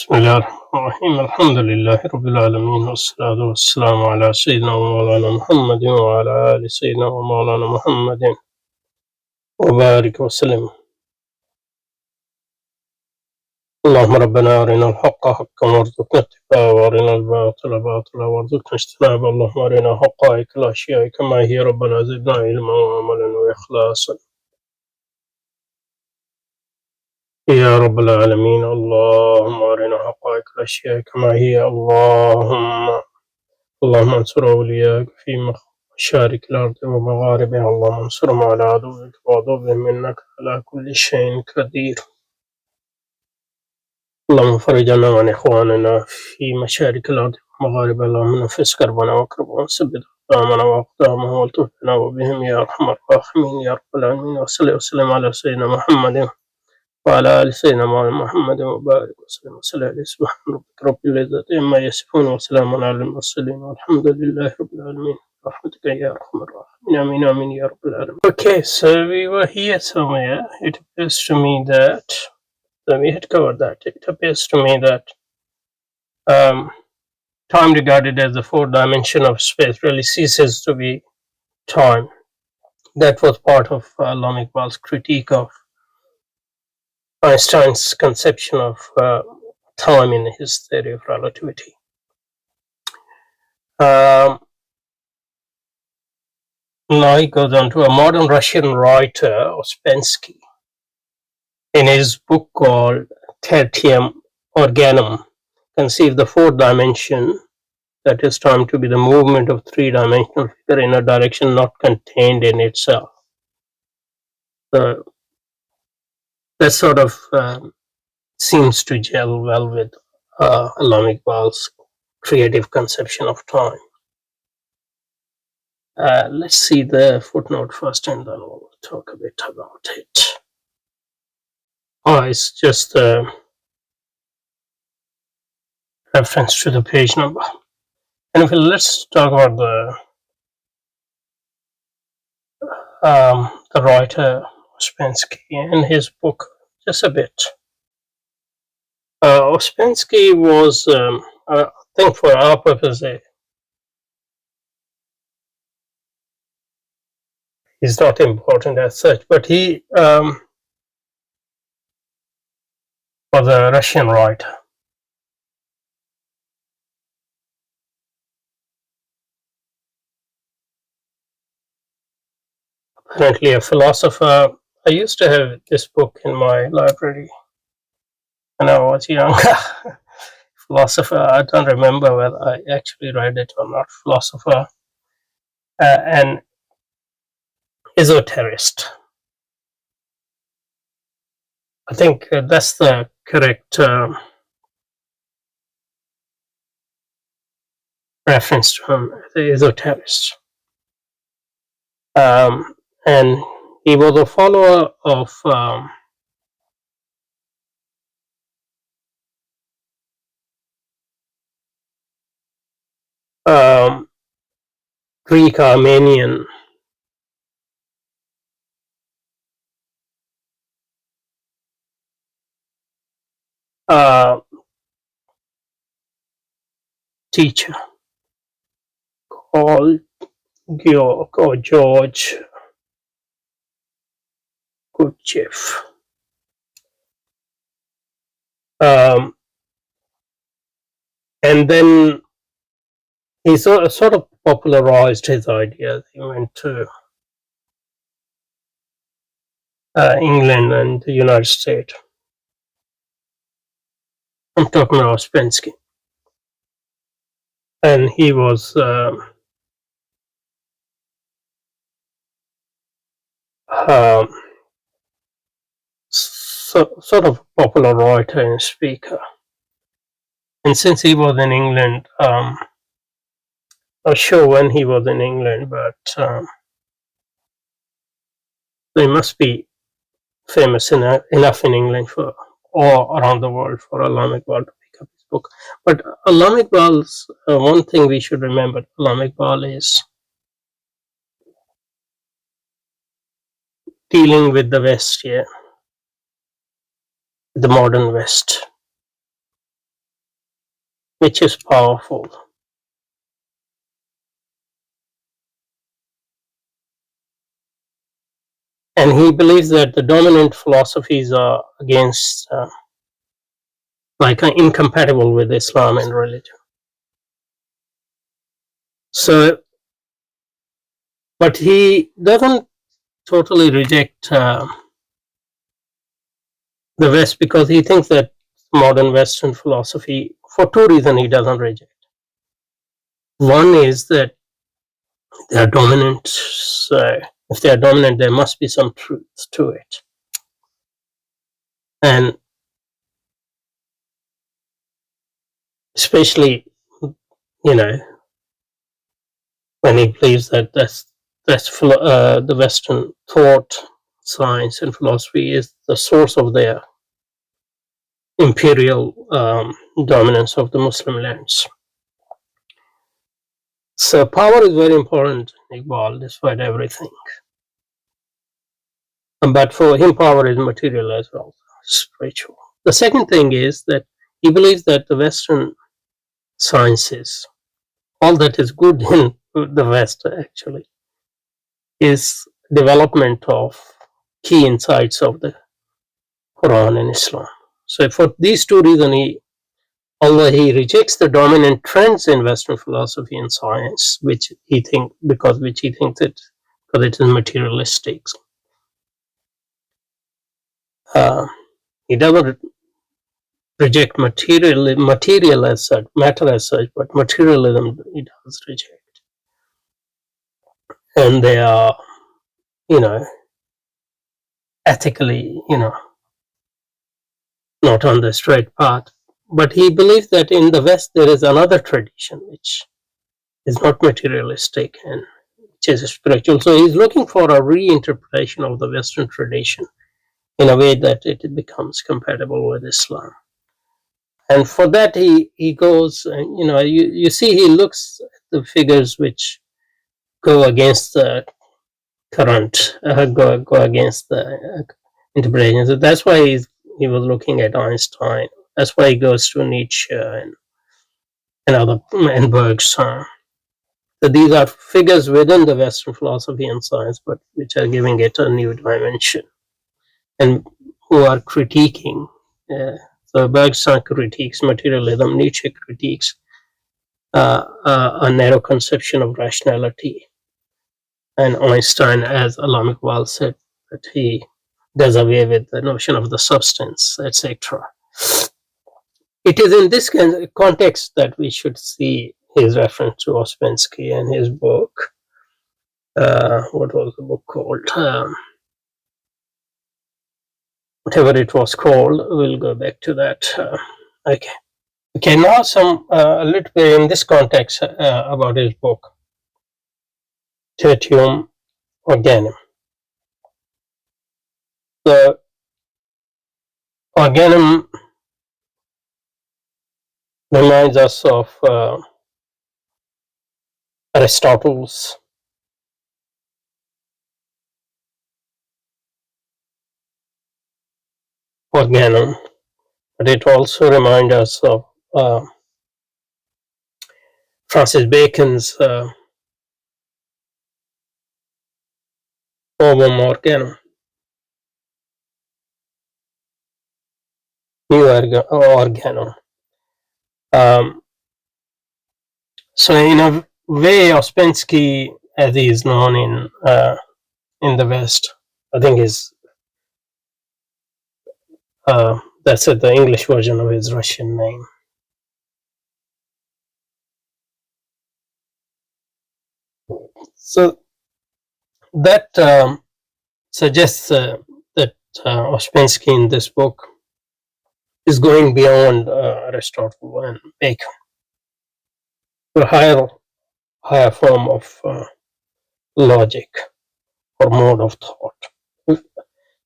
بسم الله الرحمن الرحيم الحمد لله رب العالمين والصلاة والسلام على سيدنا ومولانا محمد وعلى آل سيدنا ومولانا محمد وبارك وسلم. اللهم ربنا أرنا الحق حقا وارزقنا اتباعه وأرنا الباطل باطلا وارزقنا اجتنابه. اللهم أرنا حقائق الأشياء كما هي ربنا زدنا علما وعملا وإخلاصا يا رب العالمين. اللهم أرنا حقائق الأشياء كما هي. اللهم انصر أولياءك في مشارق الأرض ومغاربها. اللهم انصرهم على عدوك وعدوهم إنك على كل شيء قدير. اللهم فرج عنا وعن إخواننا في مشارق الأرض ومغاربها. اللهم نفس كربنا وكربهم ثبت أقدامنا وأقدامهم والطف بنا وبهم يا أرحم الراحمين يا رب العالمين. وصلي وسلم على سيدنا محمد وعلى آل سيدنا محمد وبارك وسلم وسلم عليه. سبحان ربك رب العزة عما يصفون وسلام على المرسلين والحمد لله رب العالمين. رحمتك يا أرحم الراحمين. آمين آمين يا رب العالمين. Okay, so we were here somewhere. It appears to me that we had covered that. It appears to me that um, time regarded as the fourth dimension of space really ceases to be time. That was part of Allama Iqbal's critique of Einstein's conception of time in his theory of relativity. Now he goes on to a modern Russian writer, Ouspensky, in his book called Tertium Organum, conceived the fourth dimension, that is time, to be the movement of three-dimensional figure in a direction not contained in itself. So that sort of seems to gel well with Allama Iqbal's creative conception of time. Let's see the footnote first and then we'll talk a bit about it. It's just a reference to the page number. Anyway, let's talk about the writer Ouspensky and his book just a bit. Ouspensky was, I think for our purpose, he's not important as such, but he was a Russian writer. Apparently a philosopher. I used to have this book in my library when I was young. Philosopher, I don't remember whether I actually read it or not. Philosopher, and esoterist. I think that's the correct reference to him, the esoterist. And he was a follower of Greek Armenian teacher called George Gurdjieff. And then he sort of popularized his ideas. He went to England and the United States. I'm talking about Ouspensky. And he was sort of popular writer and speaker. And since he was in England, not sure when he was in England, but they must be famous enough in England for, or around the world, for Allama Iqbal to pick up his book. But Allama Iqbal's, one thing we should remember, Allama Iqbal is dealing with the West, the modern West. which is powerful. And he believes that the dominant philosophies are against, incompatible with Islam and religion. So, but he doesn't totally reject the West, because he thinks that modern Western philosophy, for two reasons, he doesn't reject. One is that they are dominant. So if they are dominant, there must be some truth to it. And especially, when he believes that the Western thought, science, and philosophy is the source of their imperial dominance of the Muslim lands. So power is very important, Iqbal, despite everything. But for him, power is material as well, spiritual. The second thing is that he believes that the Western sciences, all that is good in the West actually, is development of key insights of the Quran and Islam. So for these two reasons, although he rejects the dominant trends in Western philosophy and science, which he thinks because it is materialistic. He doesn't reject material as such, matter as such, but materialism he does reject. And they are, ethically, not on the straight path. But he believes that in the West there is another tradition which is not materialistic and which is spiritual. So he's looking for a reinterpretation of the Western tradition in a way that it becomes compatible with Islam. And for that he goes, and you see he looks at the figures which go against the current, go against the interpretation. So that's why he was looking at Einstein. That's why he goes to Nietzsche and other and Bergson. So these are figures within the Western philosophy and science, but which are giving it a new dimension, and who are critiquing. So Bergson critiques materialism, Nietzsche critiques a narrow conception of rationality, and Einstein, as Alam Iqbal said, that he does away with the notion of the substance, etc. It is in this context that we should see his reference to Ouspensky and his book. What was the book called? Whatever it was called, we'll go back to that. Okay. Now a little bit in this context about his book, Tertium Organum. The organum reminds us of Aristotle's organum, but it also reminds us of Francis Bacon's ovum organum, new organum. So in a way, Ouspensky, as he is known in the West, I think is that's the English version of his Russian name. So that suggests that Ouspensky in this book is going beyond Aristotle and Bacon to a higher form of logic or mode of thought,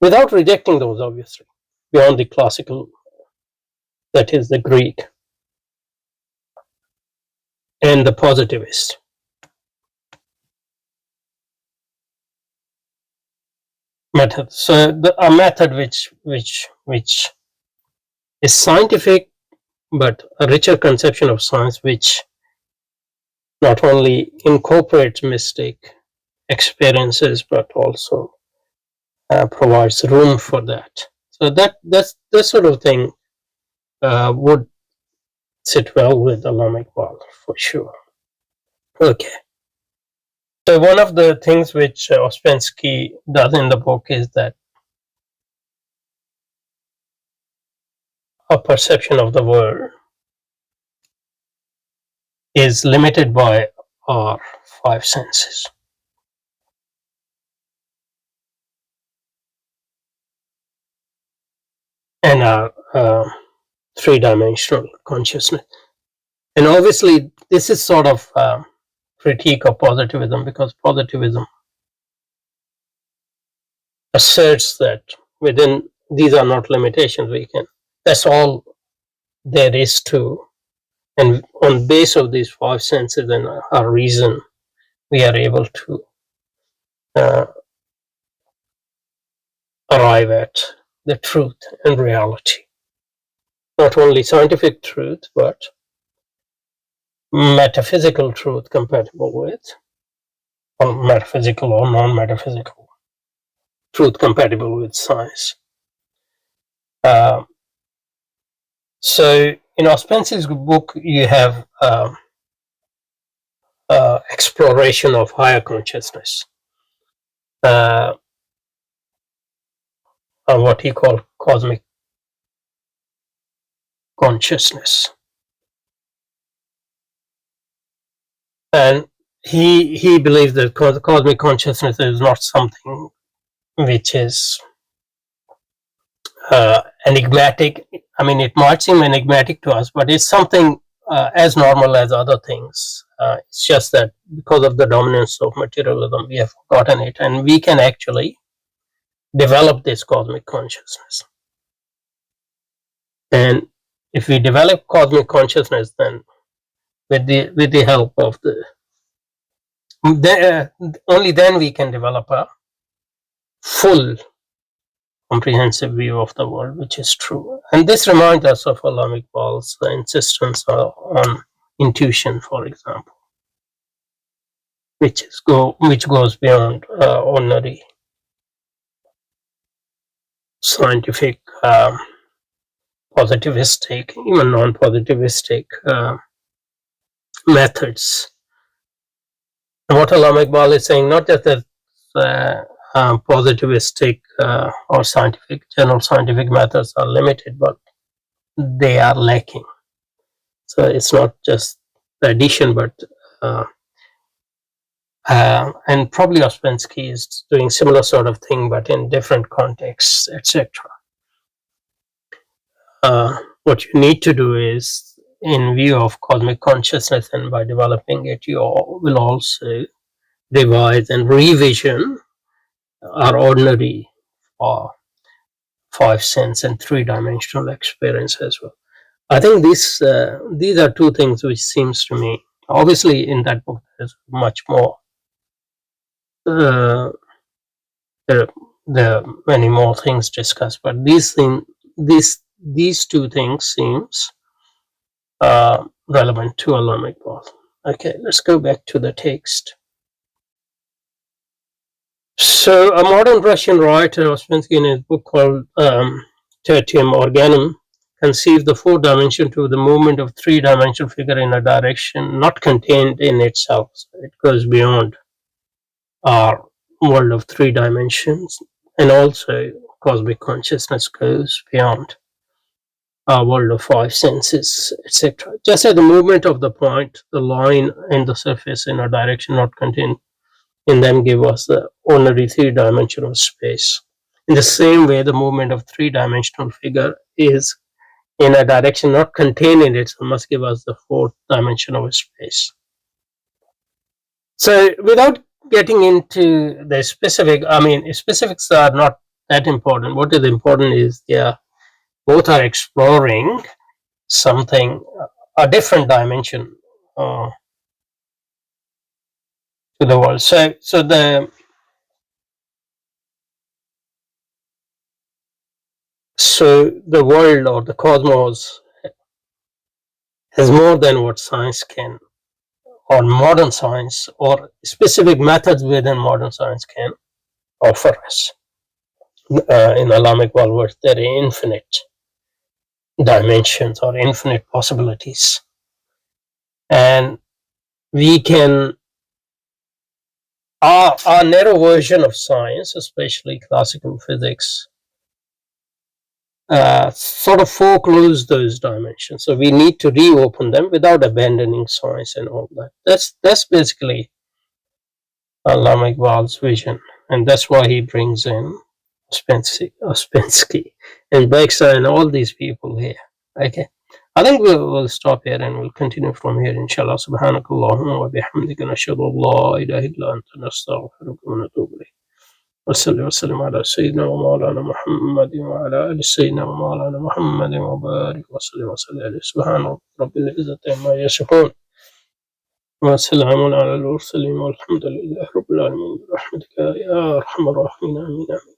without rejecting those, obviously, beyond the classical, that is the Greek, and the positivist. Method. So a method which is scientific but a richer conception of science which not only incorporates mistake experiences but also provides room for that. So that's the sort of thing would sit well with Islamic Iqbal for sure. Okay. So one of the things which Ouspensky does in the book is that our perception of the world is limited by our five senses. And our three-dimensional consciousness. And obviously, this is sort of critique of positivism, because positivism asserts that within these are not limitations. We can, that's all there is to, and on base of these five senses and our reason, we are able to uh, arrive at the truth and reality. Not only scientific truth, but metaphysical truth compatible with, or metaphysical or non-metaphysical truth compatible with science. Uh, so in Ouspensky's book, you have exploration of higher consciousness, or what he called cosmic consciousness. And he believes that cosmic consciousness is not something which is enigmatic. I mean, it might seem enigmatic to us, but it's something as normal as other things. It's just that because of the dominance of materialism, we have forgotten it, and we can actually develop this cosmic consciousness. And if we develop cosmic consciousness, then with the help of only then we can develop a full comprehensive view of the world, which is true. And this reminds us of Islamic Iqbal's insistence on intuition, for example, which goes beyond ordinary scientific, positivistic, even non-positivistic methods. And what Islamic Iqbal is saying, not just that positivistic or general scientific methods are limited, but they are lacking. So it's not just the addition, but and probably Ouspensky is doing similar sort of thing, but in different contexts, etc. What you need to do is, in view of cosmic consciousness, and by developing it, you will also revise and revision our ordinary five sense and three-dimensional experience as well. I think these are two things which seems to me, obviously in that book there's much more, there are many more things discussed, but these two things seems relevant to Islamic Iqbal. Okay, let's go back to the text. So a modern Russian writer, Ouspensky, in his book called Tertium Organum, conceived the fourth dimension to the movement of three-dimensional figure in a direction not contained in itself. So it goes beyond our world of three dimensions, and also cosmic consciousness goes beyond our world of five senses, etc. Just as the movement of the point, the line, and the surface in a direction not contained in them give us the ordinary three-dimensional space. In the same way, the movement of three-dimensional figure is in a direction not contained in it, so must give us the fourth dimension of space. So without getting into the specific, I mean, specifics are not that important. What is important is both are exploring something, a different dimension to the world. So the world or the cosmos is more than what science can, or modern science, or specific methods within modern science can offer us. In Islamic world, there are infinite dimensions or infinite possibilities, and we can, our narrow version of science, especially classical physics, sort of foreclose those dimensions. So we need to reopen them without abandoning science and all that. That's basically Allama Iqbal's vision, and that's why he brings in Ouspensky and Bexa and all these people here. Okay, I think we'll stop here and we'll continue from here, inshallah. Subhanakallahumma wa bihamdika nashhadu an la ilaha illa anta nastaghfiruka wa natubu ilayk. وصلى وسلم على سيدنا ومولانا محمد وعلى آل سيدنا ومولانا محمد وبارك وسلم عليه. سبحان رب العزة عما يصفون وسلام على المرسلين والحمد لله رب العالمين برحمتك يا أرحم الراحمين. آمين آمين.